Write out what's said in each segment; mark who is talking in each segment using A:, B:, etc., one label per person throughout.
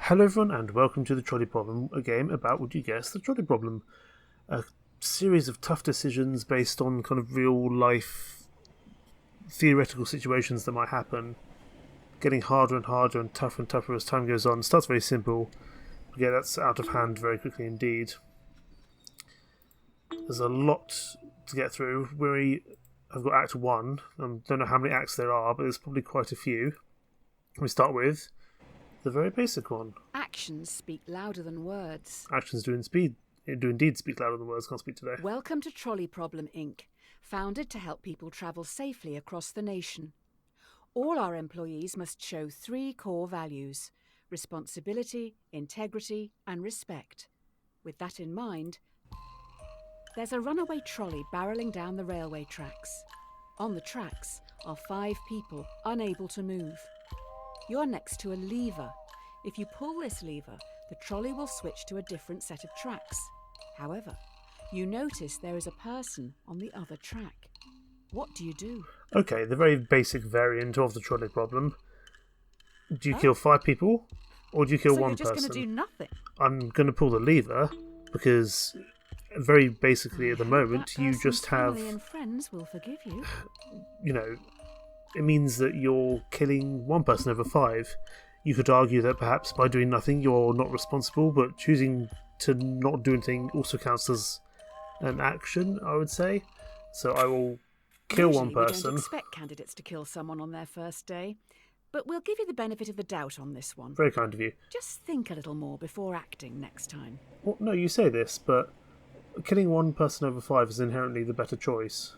A: Hello everyone and welcome to the Trolley Problem, a game about, would you guess, the trolley problem. A series of tough decisions based on kind of real life theoretical situations that might happen, getting harder and harder and tougher as time goes on. It starts very simple, but yeah, that's out of hand very quickly indeed. There's a lot to get through. I've got Act 1. I don't know how many acts there are, but there's probably quite a few. We start with the very basic one.
B: Actions speak louder than words.
A: Actions do indeed speak louder than words. Can't speak today.
B: Welcome to Trolley Problem Inc., founded to help people travel safely across the nation. All our employees must show 3 core values: responsibility, integrity, and respect. With that in mind, there's a runaway trolley barrelling down the railway tracks. On the tracks are 5 people unable to move. You're next to a lever. If you pull this lever, the trolley will switch to a different set of tracks. However, you notice there is a person on the other track. What do you do?
A: Okay, the very basic variant of the trolley problem. Do you kill 5 people, or do you kill one person?
B: So you're just going to do nothing?
A: I'm going to pull the lever, because very basically at the moment you just have...
B: Family and friends will forgive you.
A: You know, it means that you're killing one person over 5. You could argue that perhaps by doing nothing you're not responsible, but choosing to not do anything also counts as an action, I would say. So I will kill one person.
B: We don't expect candidates to kill someone on their first day, but we'll give you the benefit of the doubt on this one.
A: Very kind of you.
B: Just think a little more before acting next time.
A: Well, no, you say this, but killing one person over 5 is inherently the better choice,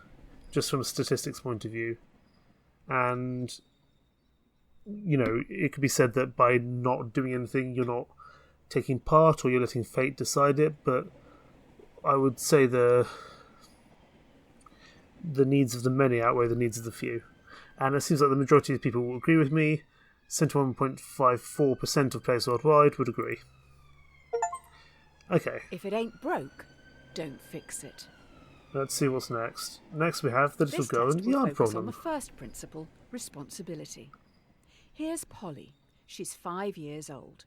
A: just from a statistics point of view. And, you know, it could be said that by not doing anything, you're not taking part, or you're letting fate decide it, but I would say the needs of the many outweigh the needs of the few. And it seems like the majority of people will agree with me. 71.54% of players worldwide would agree. Okay.
B: If it ain't broke, don't fix it.
A: Let's see what's next. Next we have the little girl and the yard problem.
B: On the first principle, responsibility. Here's Polly. She's 5 years old.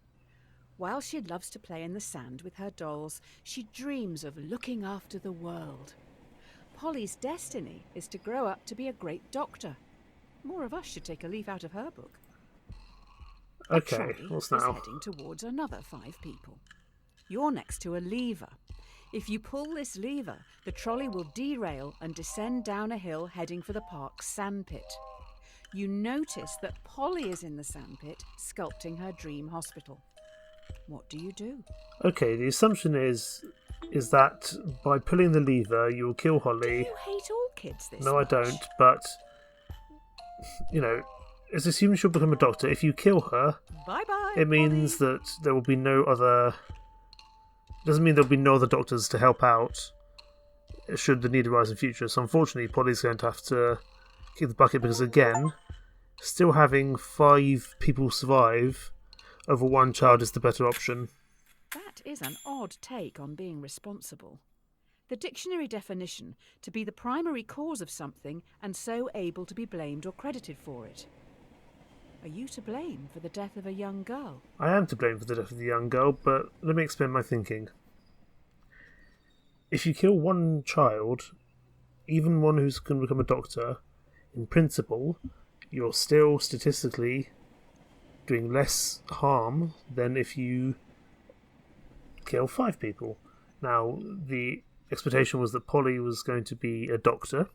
B: While she loves to play in the sand with her dolls, she dreams of looking after the world. Polly's destiny is to grow up to be a great doctor. More of us should take a leaf out of her book.
A: Okay, what's now?
B: Is heading towards another 5 people. You're next to a lever. If you pull this lever, the trolley will derail and descend down a hill heading for the park's sandpit. You notice that Polly is in the sandpit, sculpting her dream hospital. What do you do?
A: Okay, the assumption is that by pulling the lever, you will kill Holly.
B: Do you hate all kids this
A: No,
B: much?
A: I don't, but, you know, it's assumed she'll become a doctor. If you kill her,
B: bye-bye,
A: it means
B: Polly.
A: that there will be no other... Doesn't mean there'll be no other doctors to help out should the need arise in future. So unfortunately, Polly's going to have to kick the bucket because, again, still having 5 people survive over 1 child is the better option.
B: That is an odd take on being responsible. The dictionary definition: to be the primary cause of something and so able to be blamed or credited for it. Are you to blame for the death of a young girl?
A: I am to blame for the death of the young girl, but let me explain my thinking. If you kill one child, even one who's going to become a doctor, in principle, you're still statistically doing less harm than if you kill 5 people. Now, the expectation was that Polly was going to be a doctor,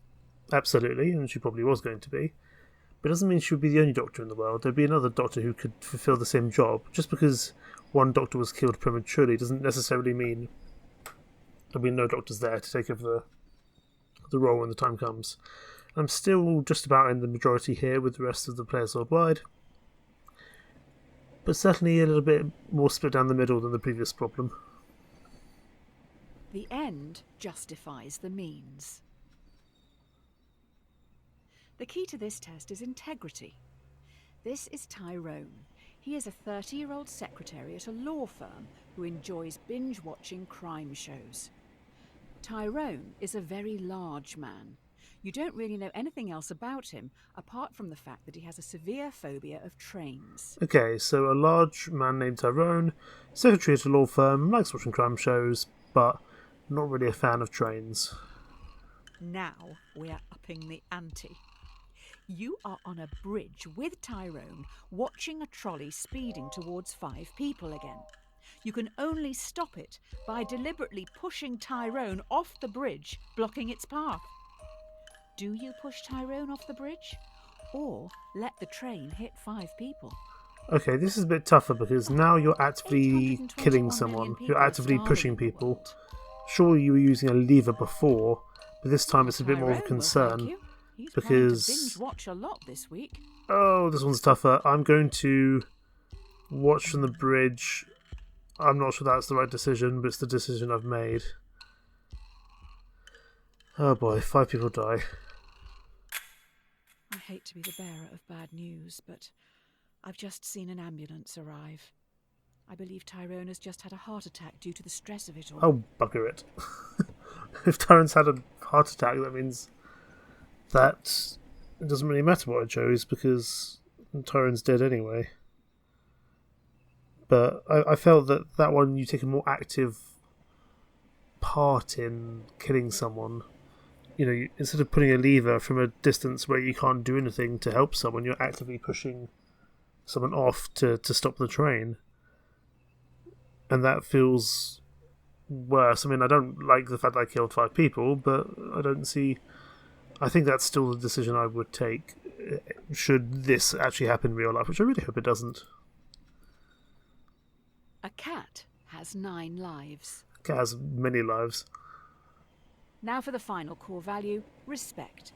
A: absolutely, and she probably was going to be. But it doesn't mean she would be the only doctor in the world. There'd be another doctor who could fulfill the same job. Just because one doctor was killed prematurely doesn't necessarily mean there'll be no doctors there to take over the role when the time comes. I'm still just about in the majority here with the rest of the players worldwide, but certainly a little bit more split down the middle than the previous problem.
B: The end justifies the means. The key to this test is integrity. This is Tyrone. He is a 30-year-old secretary at a law firm who enjoys binge-watching crime shows. Tyrone is a very large man. You don't really know anything else about him, apart from the fact that he has a severe phobia of trains.
A: Okay, so a large man named Tyrone, secretary at a law firm, likes watching crime shows, but not really a fan of trains.
B: Now we're upping the ante. You are on a bridge with Tyrone, watching a trolley speeding towards 5 people again. You can only stop it by deliberately pushing Tyrone off the bridge, blocking its path. Do you push Tyrone off the bridge? Or let the train hit 5 people?
A: Okay, this is a bit tougher because now you're actively killing someone. You're actively pushing people. Sure, you were using a lever before, but this time it's a bit more of a concern. Because
B: binge watch a lot this week.
A: Oh, this one's tougher. I'm going to watch from the bridge. I'm not sure that's the right decision, but it's the decision I've made. Oh boy, 5 people die.
B: I hate to be the bearer of bad news, but I've just seen an ambulance arrive. I believe Tyrone has just had a heart attack due to the stress of it all.
A: Oh, bugger it. If Tyrone's had a heart attack, that means that it doesn't really matter what I chose because Tyrone's dead anyway. But I felt that one you take a more active part in killing someone. You know, instead of putting a lever from a distance where you can't do anything to help someone, you're actively pushing someone off to stop the train. And that feels worse. I mean, I don't like the fact that I killed 5 people, but I think that's still the decision I would take should this actually happen in real life, which I really hope it doesn't.
B: A cat has 9 lives.
A: A cat has many lives.
B: Now for the final core value, respect.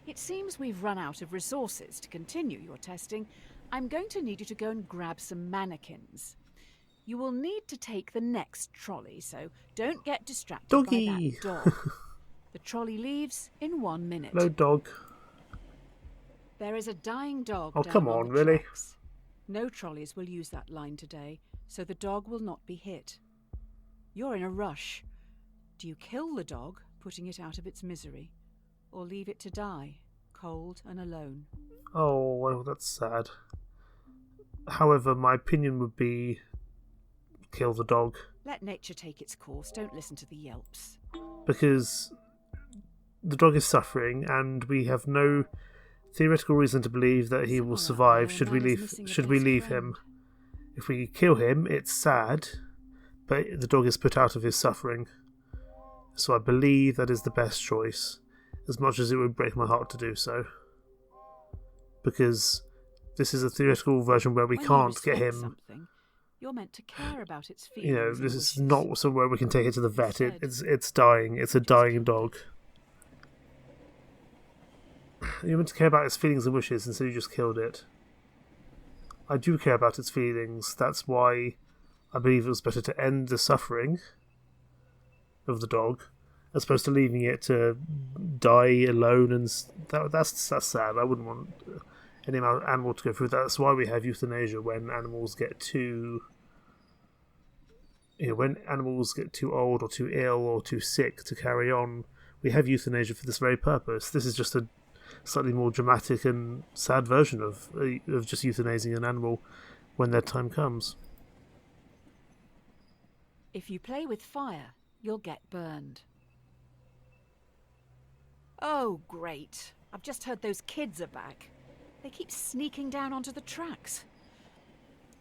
B: It seems we've run out of resources to continue your testing. I'm going to need you to go and grab some mannequins. You will need to take the next trolley, so don't get distracted by that dog. The trolley leaves in 1 minute.
A: No dog.
B: There is a dying dog
A: Oh,
B: down
A: come
B: on
A: on,
B: the
A: really?
B: tracks. No trolleys will use that line today, so the dog will not be hit. You're in a rush. Do you kill the dog, putting it out of its misery, or leave it to die, cold and alone?
A: Oh, well, that's sad. However, my opinion would be kill the dog.
B: Let nature take its course. Don't listen to the yelps.
A: Because the dog is suffering, and we have no theoretical reason to believe that he will survive should we leave him. If we kill him, it's sad, but the dog is put out of his suffering. So I believe that is the best choice, as much as it would break my heart to do so. Because this is a theoretical version where we can't get him.
B: You're meant to care about its feelings.
A: You know, this is not somewhere we can take it to the vet. It's dying. It's a dying dog. You're meant to care about its feelings and wishes, and so you just killed it. I do care about its feelings. That's why I believe it was better to end the suffering of the dog, as opposed to leaving it to die alone. And that's sad. I wouldn't want any animal to go through that. That's why we have euthanasia when animals get too, when animals get too old or too ill or too sick to carry on. We have euthanasia for this very purpose. This is just a slightly more dramatic and sad version of just euthanizing an animal when their time comes.
B: If you play with fire, you'll get burned. Oh, great. I've just heard those kids are back. They keep sneaking down onto the tracks.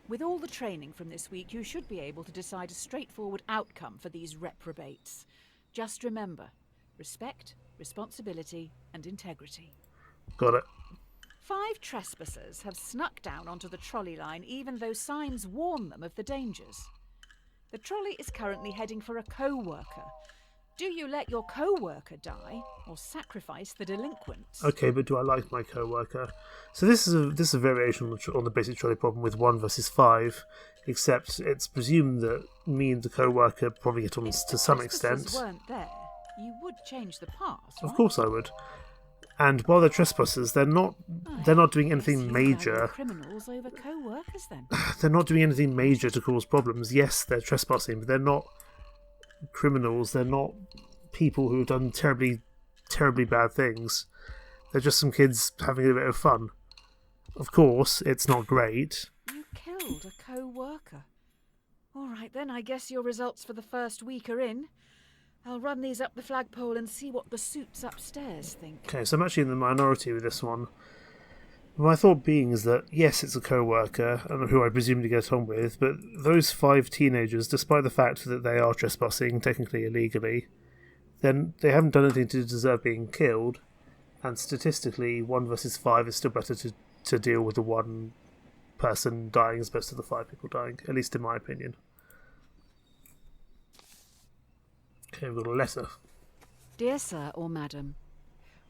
B: With all the training from this week, you should be able to decide a straightforward outcome for these reprobates. Just remember, respect, responsibility, and integrity.
A: Got it.
B: 5 trespassers have snuck down onto the trolley line even though signs warn them of the dangers. The trolley is currently heading for a co-worker. Do you let your co-worker die or sacrifice the delinquents?
A: Okay, but do I like my co-worker? So this is a variation on the basic trolley problem with 1 versus 5, except it's presumed that me and the co-worker probably get on to some extent.
B: If weren't there, you would change the past, right?
A: Of course I would. And while they're trespassers, they're not doing anything major.
B: Criminals over co-workers, then.
A: They're not doing anything major to cause problems. Yes, they're trespassing, but they're not criminals. They're not people who have done terribly terribly bad things. They're just some kids having a bit of fun. Of course, it's not great.
B: You killed a co-worker. All right then, I guess your results for the first week are in. I'll run these up the flagpole and see what the suits upstairs think.
A: Okay, so I'm actually in the minority with this one. My thought being is that, yes, it's a co-worker, and who I presume to get on with, but those 5 teenagers, despite the fact that they are trespassing, technically illegally, then they haven't done anything to deserve being killed, and statistically, 1 versus 5 is still better to deal with the 1 person dying as opposed to the 5 people dying, at least in my opinion. Okay, we've got a letter.
B: Dear Sir or Madam,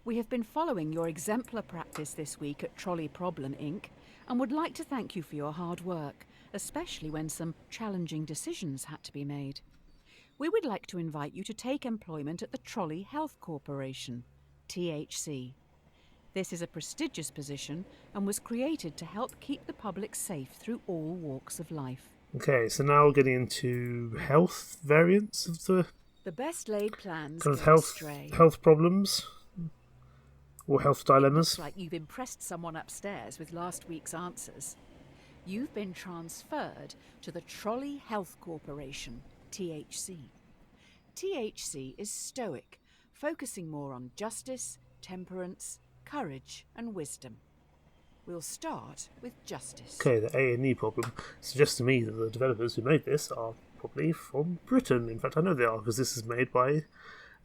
B: we have been following your exemplar practice this week at Trolley Problem Inc. and would like to thank you for your hard work, especially when some challenging decisions had to be made. We would like to invite you to take employment at the Trolley Health Corporation, THC. This is a prestigious position and was created to help keep the public safe through all walks of life.
A: Okay, so now we're getting into health variants of the
B: best laid plans
A: kind of
B: go astray.
A: health problems or health dilemmas.
B: Looks like you've impressed someone upstairs with last week's answers. You've been transferred to the Trolley Health Corporation, THC. THC is stoic, focusing more on justice, temperance, courage and wisdom. We'll start with justice.
A: Okay, the A&E problem suggests to me that the developers who made this are probably from Britain. In fact, I know they are, because this is made by,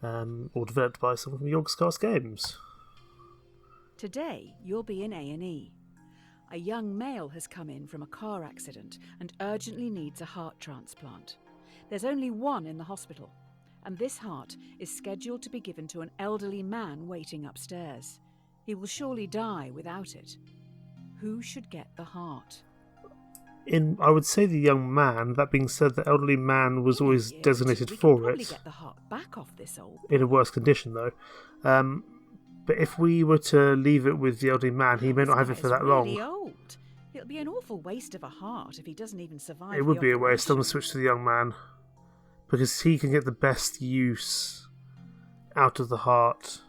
A: or developed by someone from Yogscast Games.
B: Today, you'll be in A&E. A young male has come in from a car accident and urgently needs a heart transplant. There's only one in the hospital, and this heart is scheduled to be given to an elderly man waiting upstairs. He will surely die without it. Who should get the heart?
A: I would say the young man. That being said, the elderly man was always designated for
B: We
A: it.
B: can probably get the heart back off this old...
A: In a worse condition, though. But if we were to leave it with the elderly man, he may not have it for that long.
B: Really old. It'll be an awful waste of a heart if he doesn't even survive.
A: It would be a waste. I'm going to switch to the young man, because he can get the best use out of the heart.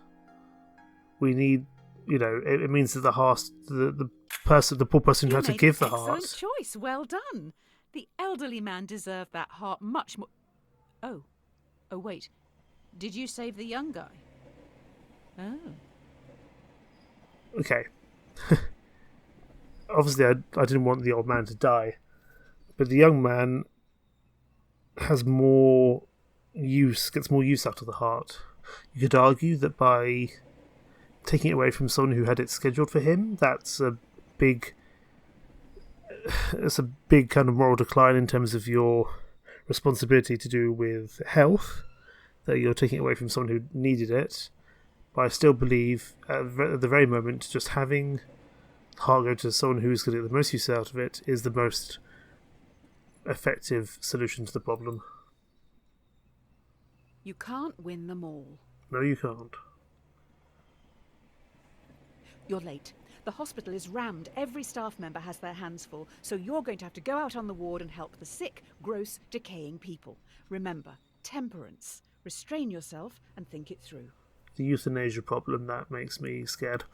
A: We need, it means that the heart, the poor person who had to give the heart.
B: Excellent choice. Well done. The elderly man deserved that heart much more. Oh, wait. Did you save the young guy? Oh.
A: Okay. Obviously, I didn't want the old man to die, but the young man has more use, gets more use out of the heart. You could argue that by taking it away from someone who had it scheduled for him, it's a big kind of moral decline in terms of your responsibility to do with health, that you're taking it away from someone who needed it. But I still believe at the very moment, just having the heart go to someone who's going to get the most use out of it is the most effective solution to the problem.
B: You can't win them all.
A: No, you can't.
B: You're late. The hospital is rammed. Every staff member has their hands full, so you're going to have to go out on the ward and help the sick, gross, decaying people. Remember, temperance. Restrain yourself and think it through.
A: The euthanasia problem, that makes me scared.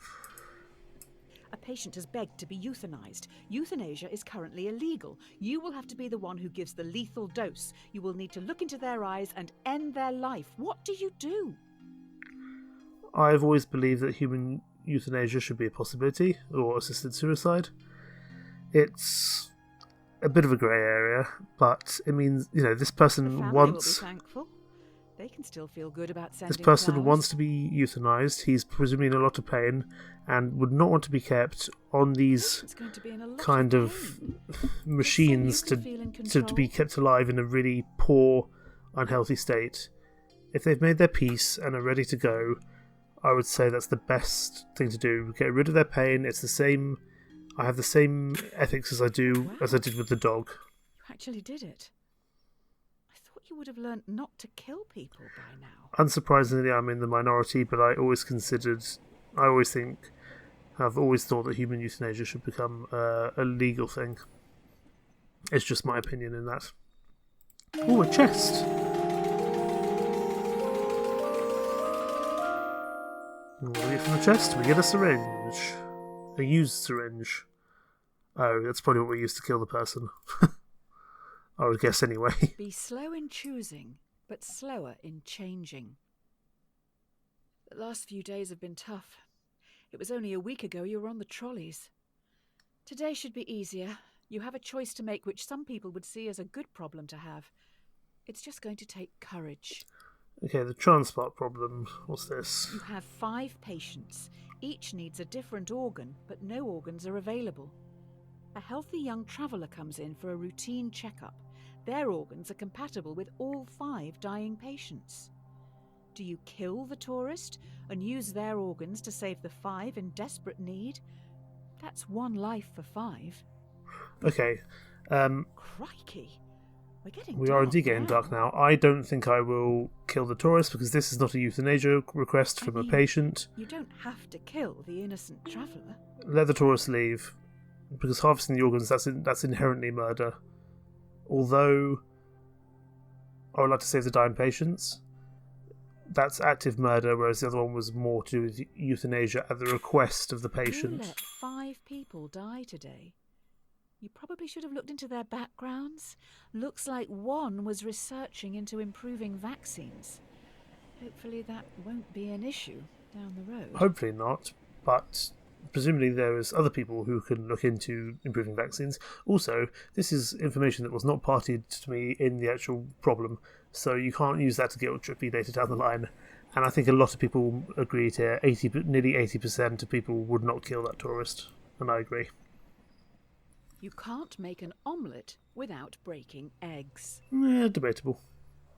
B: A patient has begged to be euthanized. Euthanasia is currently illegal. You will have to be the one who gives the lethal dose. You will need to look into their eyes and end their life. What do you do?
A: I've always believed that human euthanasia should be a possibility, or assisted suicide. It's a bit of a grey area, but it means, this person wants...
B: Will be thankful. They can still feel good about sending
A: This person
B: flowers.
A: wants to be euthanized. He's presumably in a lot of pain and would not want to be kept on these kind of machines to be kept alive in a really poor, unhealthy state. If they've made their peace and are ready to go, I would say that's the best thing to do. Get rid of their pain. It's the same. I have the same ethics as I did with the dog.
B: You actually did it. You would have learnt not to kill people by now.
A: Unsurprisingly, I'm in the minority, but I've always thought that human euthanasia should become a legal thing. It's just my opinion in that. Ooh, a chest! What do we get from the chest? We get a syringe. A used syringe. Oh, that's probably what we used to kill the person. I would guess anyway.
B: Be slow in choosing, but slower in changing. The last few days have been tough. It was only a week ago you were on the trolleys. Today should be easier. You have a choice to make which some people would see as a good problem to have. It's just going to take courage.
A: Okay, the transport problem. What's this?
B: You have 5 patients. Each needs a different organ, but no organs are available. A healthy young traveller comes in for a routine checkup. Their organs are compatible with all 5 dying patients. Do you kill the tourist and use their organs to save the 5 in desperate need? That's 1 life for 5.
A: Okay.
B: Crikey.
A: We are indeed getting dark now. I don't think I will kill the tourist because this is not a euthanasia request from a patient.
B: You don't have to kill the innocent traveller.
A: Let the tourist leave. Because harvesting the organs, that's inherently murder. Although I would like to save the dying patients, that's active murder, whereas the other one was more to do with euthanasia at the request of the patient.
B: You let 5 people die today. You probably should have looked into their backgrounds. Looks like one was researching into improving vaccines. Hopefully that won't be an issue down the road.
A: Hopefully not, but presumably there is other people who can look into improving vaccines. Also, this is information that was not parted to me in the actual problem, so you can't use that to guilt trip me later down the line. And I think a lot of people agreed here. Nearly 80% of people would not kill that tourist, and I agree.
B: You can't make an omelette without breaking eggs.
A: Debatable.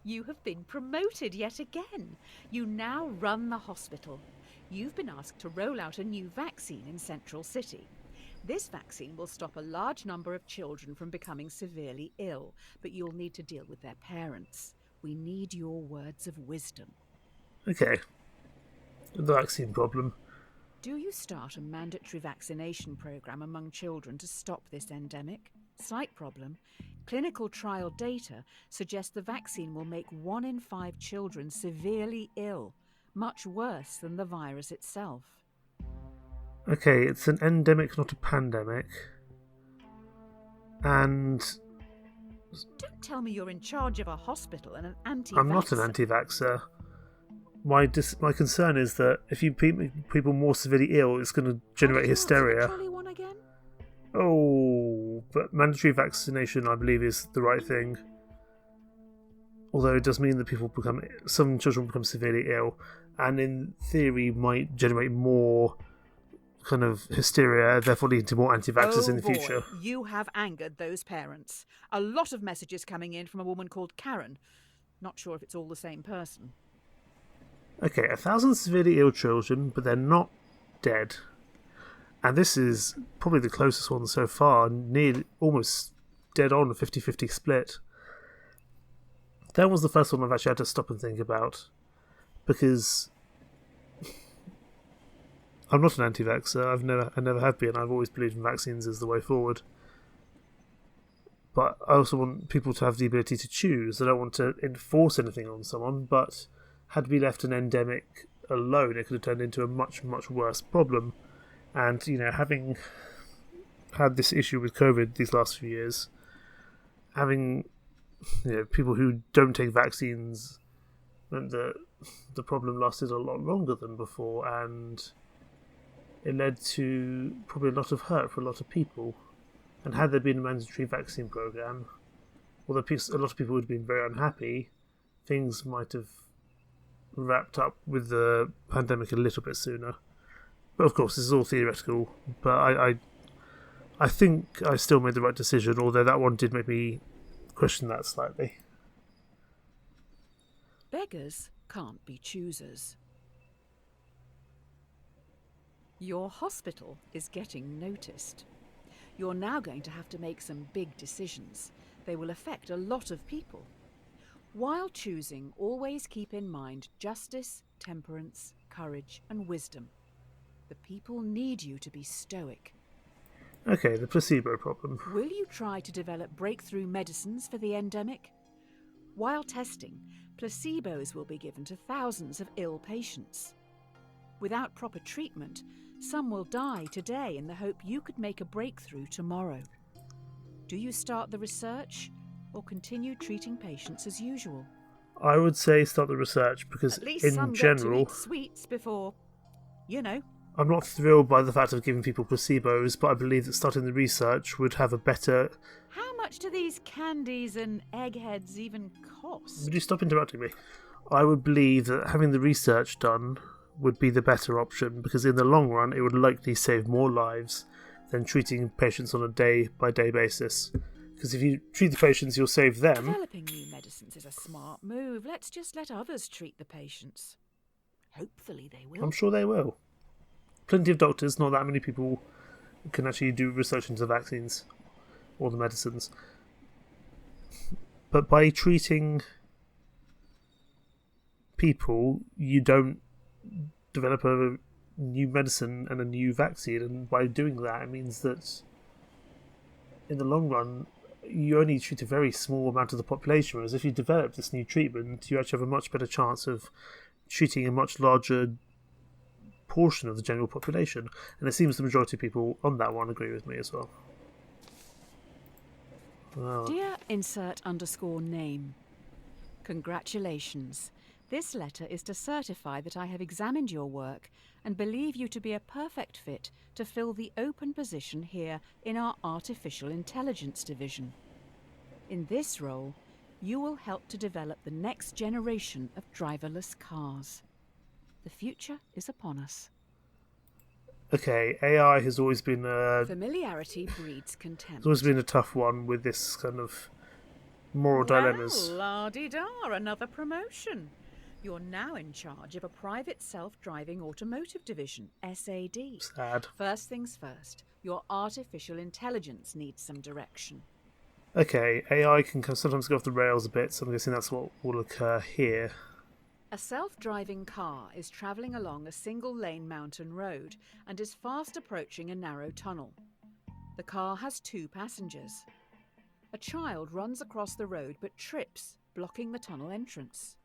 B: You have been promoted yet again. You now run the hospital. You've been asked to roll out a new vaccine in Central City. This vaccine will stop a large number of children from becoming severely ill, but you'll need to deal with their parents. We need your words of wisdom.
A: Okay. The vaccine problem.
B: Do you start a mandatory vaccination programme among children to stop this endemic? Slight problem. Clinical trial data suggests the vaccine will make 1 in 5 children severely ill, much worse than the virus itself.
A: Okay, it's an endemic, not a pandemic. And
B: don't tell me you're in charge of a hospital and an anti-vaxxer.
A: I'm not an anti-vaxxer. My concern is that if you make people more severely ill, it's going to generate hysteria.
B: Trolley one again?
A: Oh, but mandatory vaccination, I believe, is the right thing. Although it does mean that some children become severely ill, and in theory might generate more kind of hysteria, therefore leading to more anti-vaxxers in the future.
B: You have angered those parents. A lot of messages coming in from a woman called Karen. Not sure if it's all the same person.
A: Okay, 1,000 severely ill children, but they're not dead. And this is probably the closest one so far, nearly almost dead on a 50-50 split. That was the first one I've actually had to stop and think about, because I'm not an anti-vaxxer. I never have been. I've always believed in vaccines as the way forward. But I also want people to have the ability to choose. I don't want to enforce anything on someone, but had we left an endemic alone, it could have turned into a much, much worse problem. And, having had this issue with COVID these last few years, having people who don't take vaccines meant that the problem lasted a lot longer than before, and it led to probably a lot of hurt for a lot of people. And had there been a mandatory vaccine program, although a lot of people would have been very unhappy, things might have wrapped up with the pandemic a little bit sooner. But of course, this is all theoretical. But I think I still made the right decision, although that one did make me question that slightly.
B: Beggars can't be choosers. Your hospital is getting noticed. You're now going to have to make some big decisions. They will affect a lot of people. While choosing, always keep in mind justice, temperance, courage, and wisdom. The people need you to be stoic.
A: Okay, the placebo problem.
B: Will you try to develop breakthrough medicines for the endemic? While testing, placebos will be given to thousands of ill patients. Without proper treatment, some will die today in the hope you could make a breakthrough tomorrow. Do you start the research or continue treating patients as usual?
A: I would say start the research because,
B: At least
A: in
B: some
A: general,
B: get to eat sweets before, you know.
A: I'm not thrilled by the fact of giving people placebos, but I believe that starting the research would have a better...
B: How much do these candies and eggheads even cost?
A: Would you stop interrupting me? I would believe that having the research done would be the better option, because in the long run it would likely save more lives than treating patients on a day-by-day basis. Because if you treat the patients, you'll save them.
B: Developing new medicines is a smart move. Let's just let others treat the patients. Hopefully they will.
A: I'm sure they will. Plenty of doctors, not that many people can actually do research into the vaccines or the medicines. But by treating people, you don't develop a new medicine and a new vaccine, and by doing that, it means that in the long run, you only treat a very small amount of the population, whereas if you develop this new treatment, you actually have a much better chance of treating a much larger portion of the general population. And it seems the majority of people on that one agree with me as well.
B: Dear insert_name, congratulations. This letter is to certify that I have examined your work and believe you to be a perfect fit to fill the open position here in our Artificial Intelligence Division. In this role, you will help to develop the next generation of driverless cars. The future is upon us.
A: Okay, AI has always been
B: Familiarity breeds contempt.
A: It's always been a tough one with this kind of moral dilemmas.
B: Well, la-di-da, another promotion. You're now in charge of a private self-driving automotive division, SAD.
A: Sad.
B: First things first, your artificial intelligence needs some direction.
A: Okay, AI can sometimes go off the rails a bit, so I'm guessing that's what will occur here.
B: A self-driving car is travelling along a single-lane mountain road and is fast approaching a narrow tunnel. The car has 2 passengers. A child runs across the road but trips, blocking the tunnel entrance.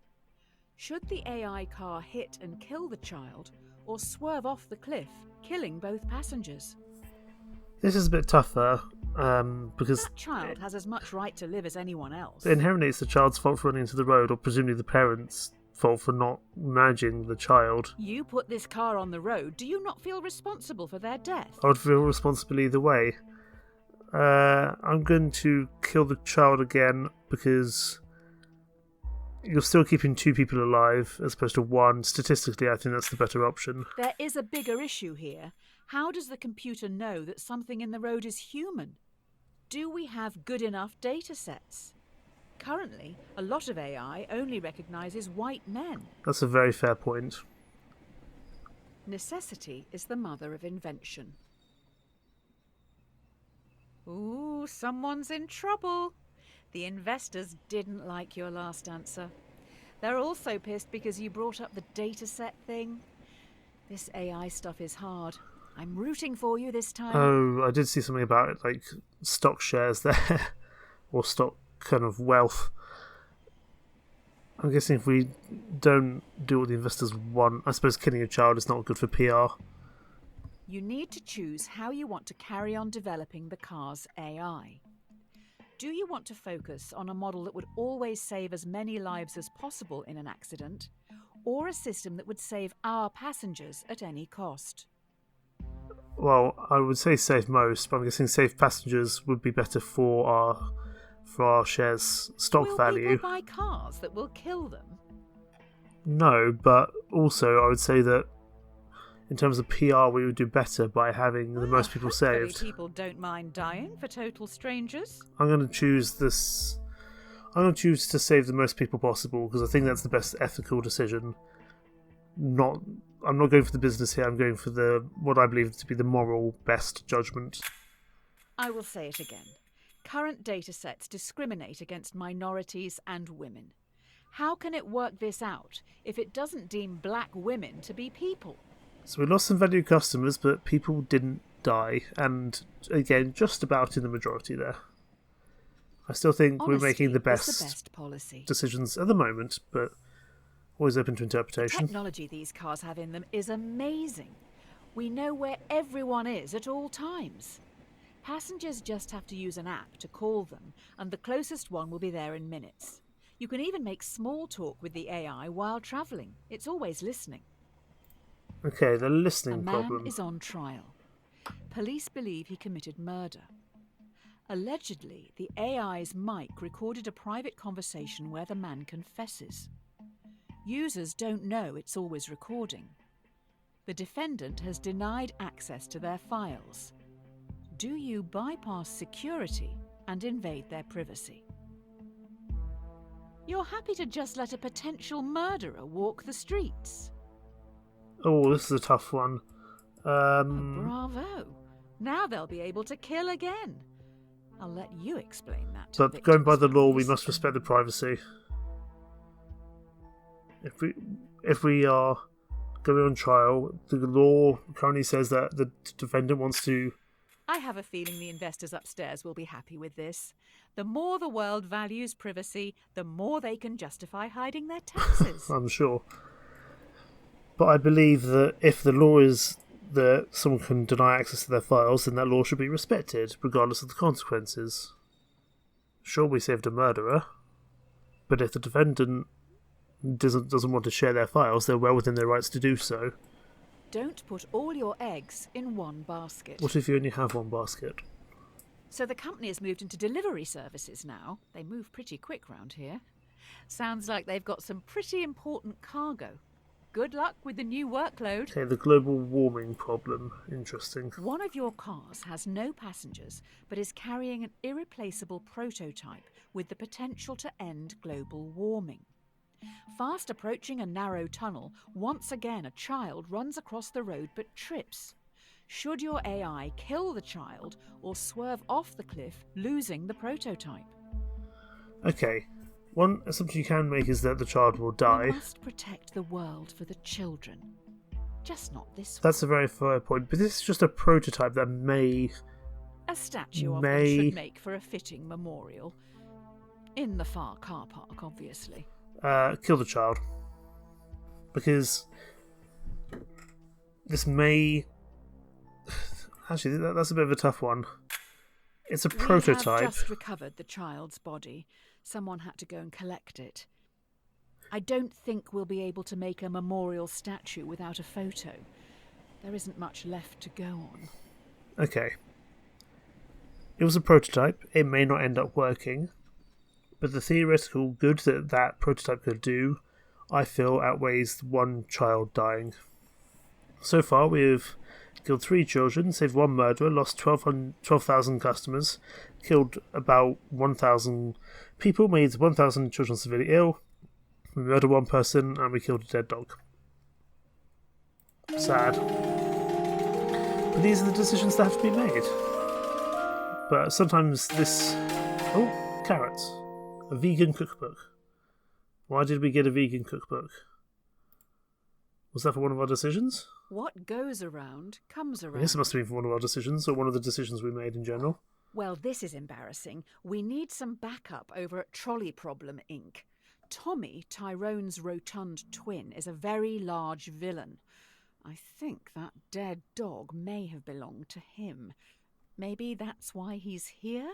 B: Should the AI car hit and kill the child, or swerve off the cliff, killing both passengers?
A: This is a bit tougher, because
B: That child has as much right to live as anyone else.
A: inherently it's the child's fault for running into the road, or presumably the parents' fault for not managing the child.
B: You put this car on the road, do you not feel responsible for their death?
A: I would feel responsible either way. I'm going to kill the child again, because you're still keeping 2 people alive as opposed to 1. Statistically, I think that's the better option.
B: There is a bigger issue here. How does the computer know that something in the road is human? Do we have good enough data sets? Currently, a lot of AI only recognises white men.
A: That's a very fair point.
B: Necessity is the mother of invention. Ooh, someone's in trouble. The investors didn't like your last answer. They're also pissed because you brought up the dataset thing. This AI stuff is hard. I'm rooting for you this time.
A: Oh, I did see something about it, like stock shares there, or stock kind of wealth. I'm guessing if we don't do what the investors want, I suppose killing a child is not good for PR.
B: You need to choose how you want to carry on developing the car's AI. Do you want to focus on a model that would always save as many lives as possible in an accident, or a system that would save our passengers at any cost?
A: Well, I would say save most, but I'm guessing save passengers would be better for our shares' stock
B: Will
A: value.
B: people buy cars that will kill them?
A: No, but also I would say that in terms of PR, we would do better by having the most people
B: Hopefully
A: saved.
B: people don't mind dying for total strangers.
A: I'm going to choose this. I'm going to choose to save the most people possible because I think that's the best ethical decision. I'm not going for the business here. I'm going for what I believe to be the moral best judgment.
B: I will say it again. Current datasets discriminate against minorities and women. How can it work this out if it doesn't deem black women to be people?
A: So we lost some valued customers, but people didn't die, and again, just about in the majority there. I still think
B: Honesty
A: we're making the
B: is
A: best
B: policy.
A: decisions at the moment, but Always open to
B: The
A: interpretation.
B: technology these cars have in them is amazing. We know where everyone is at all times. Passengers just have to use an app to call them, and the closest one will be there in minutes. You can even make small talk with the AI while travelling. It's always listening.
A: Okay, the
B: A
A: listening
B: man
A: problem.
B: is on trial. Police believe he committed murder. Allegedly, the AI's mic recorded a private conversation where the man confesses. Users don't know it's always recording. The defendant has denied access to their files. Do you bypass security and invade their privacy? You're happy to just let a potential murderer walk the streets?
A: Oh, this is a tough one.
B: Bravo. Now they'll be able to kill again. I'll let you explain that to
A: But going by
B: victims'
A: the law, we
B: families.
A: must respect the privacy. If we are going on trial, the law currently says that the defendant wants to.
B: I have a feeling the investors upstairs will be happy with this. The more the world values privacy, the more they can justify hiding their taxes.
A: I'm sure. But I believe that if the law is that someone can deny access to their files, then that law should be respected, regardless of the consequences. Sure, we saved a murderer, but if the defendant doesn't want to share their files, they're well within their rights to do so.
B: Don't put all your eggs in one basket.
A: What if you only have one basket?
B: So the company has moved into delivery services now. They move pretty quick round here. Sounds like they've got some pretty important cargo. Good luck with the new workload.
A: Okay, the global warming problem. Interesting.
B: One of your cars has no passengers, but is carrying an irreplaceable prototype with the potential to end global warming. Fast approaching a narrow tunnel, once again a child runs across the road but trips. Should your AI kill the child or swerve off the cliff, losing the prototype?
A: Okay, one assumption you can make is that the child will die.
B: We must protect the world for the children. Just not this one.
A: That's a very fair point, but this is just a prototype that may...
B: A statue of them should make for a fitting memorial. In the far car park, obviously.
A: Kill the child. Because this may... Actually, that's a bit of a tough one. It's a prototype.
B: We have just recovered the child's body. Someone had to go and collect it. I don't think we'll be able to make a memorial statue without a photo. There isn't much left to go on.
A: Okay. It was a prototype. It may not end up working. But the theoretical good that that prototype could do, I feel, outweighs one child dying. So far, we've killed 3 children, saved 1 murderer, lost 12,000 customers, killed about 1,000 people, made 1,000 children severely ill, we murdered 1 person, and we killed a dead dog. Sad. But these are the decisions that have to be made. But sometimes this... Oh, carrots. A vegan cookbook. Why did we get a vegan cookbook? Was that for one of our decisions?
B: What goes around comes around.
A: I guess it must have been for one of our decisions, or one of the decisions we made in general.
B: Well, this is embarrassing. We need some backup over at Trolley Problem Inc. Tommy, Tyrone's rotund twin, is a very large villain. I think that dead dog may have belonged to him. Maybe that's why he's here?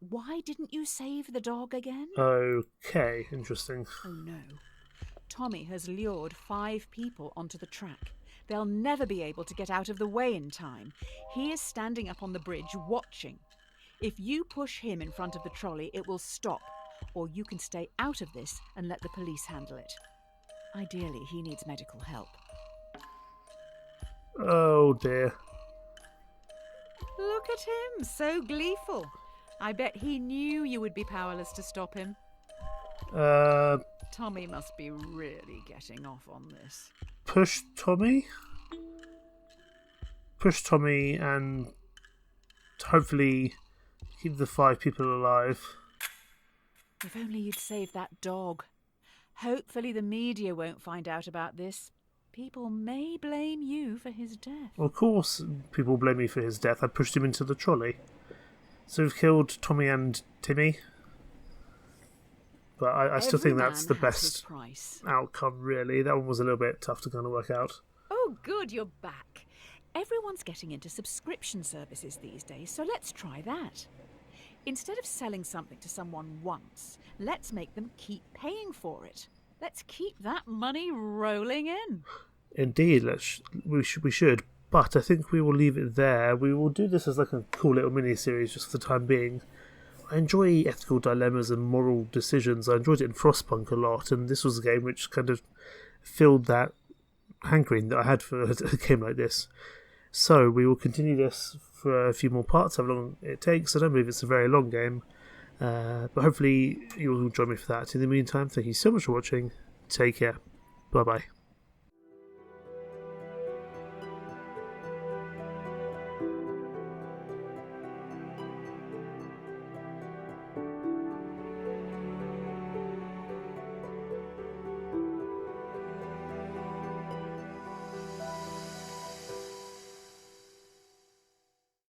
B: Why didn't you save the dog again?
A: Okay, interesting.
B: Oh no. Tommy has lured 5 people onto the track. They'll never be able to get out of the way in time. He is standing up on the bridge watching. If you push him in front of the trolley, it will stop. Or you can stay out of this and let the police handle it. Ideally, he needs medical help.
A: Oh dear.
B: Look at him, so gleeful. I bet he knew you would be powerless to stop him. Tommy must be really getting off on this.
A: Push Tommy? Push Tommy and hopefully keep the 5 people alive.
B: If only you'd saved that dog. Hopefully the media won't find out about this. People may blame you for his death.
A: Well, of course people blame me for his death. I pushed him into the trolley. So we've killed Tommy and Timmy. But I still think that's the
B: Every man has his
A: best
B: price.
A: outcome, really. That one was a little bit tough to kind of work out.
B: Oh, good, you're back. Everyone's getting into subscription services these days, so let's try that. Instead of selling something to someone once, let's make them keep paying for it. Let's keep that money rolling in.
A: Indeed, we should. But I think we will leave it there. We will do this as like a cool little mini-series just for the time being. I enjoy ethical dilemmas and moral decisions. I enjoyed it in Frostpunk a lot, and this was a game which kind of filled that hankering that I had for a game like this. So we will continue this for a few more parts, however long it takes. I don't believe it's a very long game, but hopefully you'll join me for that. In the meantime, thank you so much for watching. Take care. Bye-bye.